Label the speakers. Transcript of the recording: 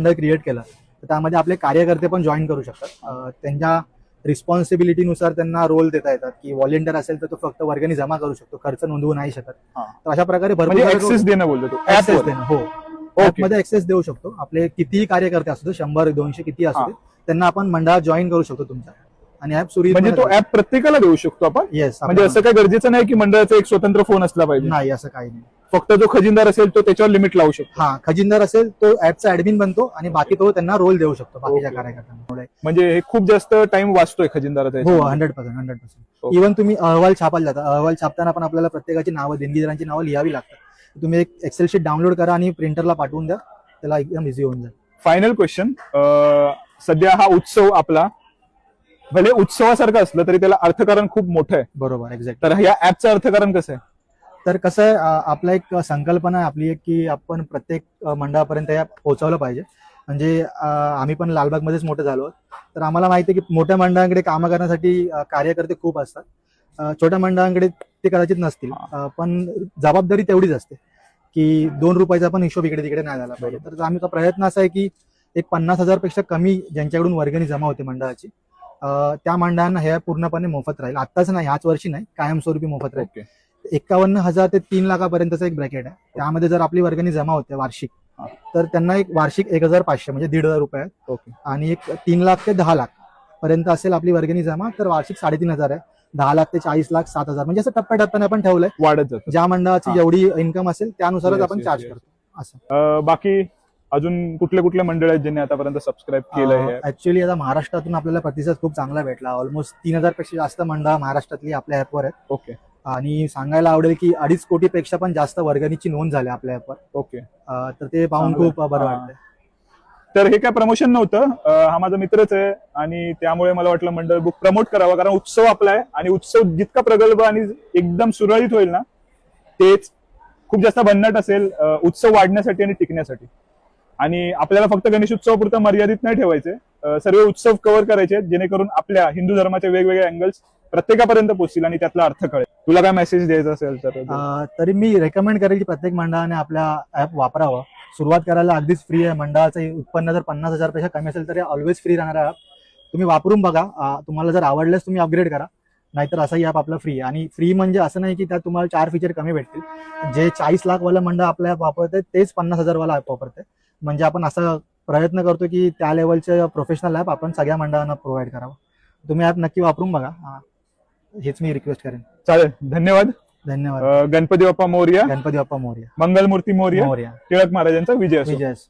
Speaker 1: मंडळ क्रिएट केलं तर त्यामध्ये आपले कार्यकर्ते पण जॉईन करू शकतात. त्यांच्या रिस्पॉन्सिबिलिटीनुसार त्यांना रोल देता येतात की व्हॉलेंटियर असेल तर तो फक्त वर्गणी जमा करू शकतो, खर्च नोंदवू नाही शकत. तर अशा प्रकारे
Speaker 2: म्हणजे
Speaker 1: भरपूर
Speaker 2: ऍक्सेस देणं बोलतो तू
Speaker 1: ऍक्सेस
Speaker 2: ऍपवर.
Speaker 1: देणं. हो, ऍपमध्ये ऍक्सेस देऊ शकतो. आपले कितीही कार्यकर्ते असू दे, 100-200 किती असू दे, त्यांना आपण मंडळात जॉईन करू शकतो तुमच्या. आणि ऍप सुरू
Speaker 2: म्हणजे तो ऍप प्रत्येकाला देऊ शकतो आपण.
Speaker 1: येस,
Speaker 2: म्हणजे असं काही गरजेचं नाही की मंडळाचा एक स्वतंत्र फोन असला पाहिजे.
Speaker 1: नाही, असं काही नाही.
Speaker 2: फक्त जो खजिनदार असेल तो त्याच्यावर लिमिट लावू शकतो.
Speaker 1: हा, खजिनदार असेल तो ऍपचा ऍडमिन बनतो आणि बाकी तो त्यांना रोल देऊ शकतो बाकीच्या
Speaker 2: Okay.
Speaker 1: कार्यकर्त्यांना.
Speaker 2: म्हणजे हे खूप जास्त टाइम वाचतोय खजिनदाराचा
Speaker 1: हो,
Speaker 2: याच्यामध्ये.
Speaker 1: 100%.
Speaker 2: Okay.
Speaker 1: इव्हन तुम्ही अहवाल छापायला जाता, अहवाल छापताना पण आपल्याला प्रत्येकाची नावं, देणगीदारांची नावं लिहावी लागतात. तुम्ही एक एक्सेल शीट डाउनलोड करा आणि प्रिंटरला पाठवून द्या, त्याला एकदम इझी होऊन जाईल.
Speaker 2: फायनल क्वेश्चन, सध्या हा उत्सव आपला भले उत्सवासारखं असलं तरी त्याला अर्थकारण खूप मोठं आहे.
Speaker 1: बरोबर, एक्झॅक्ट.
Speaker 2: तर या ऍपचं अर्थकारण कसं आहे?
Speaker 1: तर कसं आहे, आपला एक संकल्पना आहे आपली एक की आपण प्रत्येक मंडळापर्यंत या पोहोचवलं पाहिजे. म्हणजे आम्ही पण लालबागमध्येच मोठे झालो, तर आम्हाला माहिती आहे की मोठ्या मंडळांकडे कामं करण्यासाठी कार्यकर्ते खूप असतात. छोट्या मंडळांकडे ते कदाचित नसतील, पण जबाबदारी तेवढीच असते की 2 रुपयाचा पण हिशोब इकडे तिकडे नाही झाला पाहिजे. तर आमचा प्रयत्न असा आहे की एक 50,000 पेक्षा कमी ज्यांच्याकडून वर्गणी जमा होते मंडळाची, त्या मंडळांना हे पूर्णपणे मोफत राहील. आत्ताच नाही, ह्याच वर्षी नाही, कायमस्वरूपी मोफत राहील.
Speaker 2: ओके.
Speaker 1: 51,000 ते 3 लाखापर्यंतचं एक ब्रॅकेट आहे. त्यामध्ये जर आपली वर्गणी जमा होते वार्षिक, तर त्यांना एक वार्षिक 1,500 म्हणजे 1,500 रुपये आहेत.
Speaker 2: ओके.
Speaker 1: आणि एक 3 लाख ते 10 लाख पर्यंत असेल आपली वर्गणी जमा, तर वार्षिक 3,500 आहे. 10 लाख ते 40 लाख, 7,000 म्हणजे असं टप्प्याटप्प्याने आपण ठेवलंय.
Speaker 2: वाढत जातं.
Speaker 1: ज्या मंडळाची जेवढी इन्कम असेल त्यानुसारच
Speaker 2: Yes,
Speaker 1: आपण
Speaker 2: yes,
Speaker 1: चार्ज
Speaker 2: yes.
Speaker 1: करतो असं.
Speaker 2: बाकी अजून कुठले कुठले मंडळ आहेत ज्यांनी आतापर्यंत सबस्क्राईब केलंय?
Speaker 1: ऍक्च्युअली आता महाराष्ट्रातून आपल्याला प्रतिसाद खूप चांगला भेटला. ऑलमोस्ट 3,000 पेक्षा जास्त मंडळ महाराष्ट्रातली आपल्या ऍपवर आहेत.
Speaker 2: ओके.
Speaker 1: आणि सांगायला आवडेल की 2.5 कोटीपेक्षा पण जास्त वर्गणीची नोंद झाली आपल्या ऍपवर.
Speaker 2: ओके.
Speaker 1: तर ते पाहून
Speaker 2: चांगलं.
Speaker 1: खूप बरं
Speaker 2: हा.
Speaker 1: वाटतंय.
Speaker 2: तर हे काय प्रमोशन नव्हतं, हा माझा मित्रच आहे आणि त्यामुळे मला वाटलं मंडळ बुक प्रमोट करावा, कारण उत्सव आपला आहे आणि उत्सव जितका प्रगल्भ आणि एकदम सुरळीत होईल ना तेच खूप जास्त भन्नाट असेल उत्सव वाढण्यासाठी आणि टिकण्यासाठी. आणि आपल्याला फक्त गणेशोत्सवापुरता मर्यादित नाही ठेवायचे, सर्व उत्सव कव्हर करायचे जेणेकरून आपल्या हिंदू धर्माचे वेगवेगळे अँगल्स प्रत्येकापर्यंत पोहोचतील आणि त्यातला अर्थ कळेल. तुला काय मेसेज द्यायचा असेल तर?
Speaker 1: तरी मी रेकमेंड करेल की प्रत्येक मंडळाने आपल्या ऍप वापरावं. सुरुवात करायला अगदीच फ्री आहे. मंडळाचं उत्पन्न जर 50,000 पेक्षा कमी असेल तर ऑलवेज फ्री राहणार ऍप. तुम्ही वापरून बघा, तुम्हाला जर आवडल्यास तुम्ही अपग्रेड करा, नाहीतर असाही ऍप आपला फ्री आहे. आणि फ्री म्हणजे असं नाही की त्यात तुम्हाला 4 फीचर कमी भेटतील. जे 40 लाख वाला मंडळ आपल्या ऍप वापरते तेच 50,000 वाला ऍप वापरते. म्हणजे आपण असा प्रयत्न करतो की त्या लेवलचे प्रोफेशनल ऍप आपण सगळ्या मंडळांना प्रोव्हाइड करावं. तुम्ही ऍप नक्की वापरून बघा, हेच मी रिक्वेस्ट करेन.
Speaker 2: चालेल, धन्यवाद.
Speaker 1: धन्यवाद.
Speaker 2: गणपती बाप्पा मोरया.
Speaker 1: गणपती बाप्पा मोरया.
Speaker 2: मंगलमूर्ती मोरया.
Speaker 1: मोरया.
Speaker 2: टिळक महाराजांचा विजय असो.
Speaker 1: विजय असो.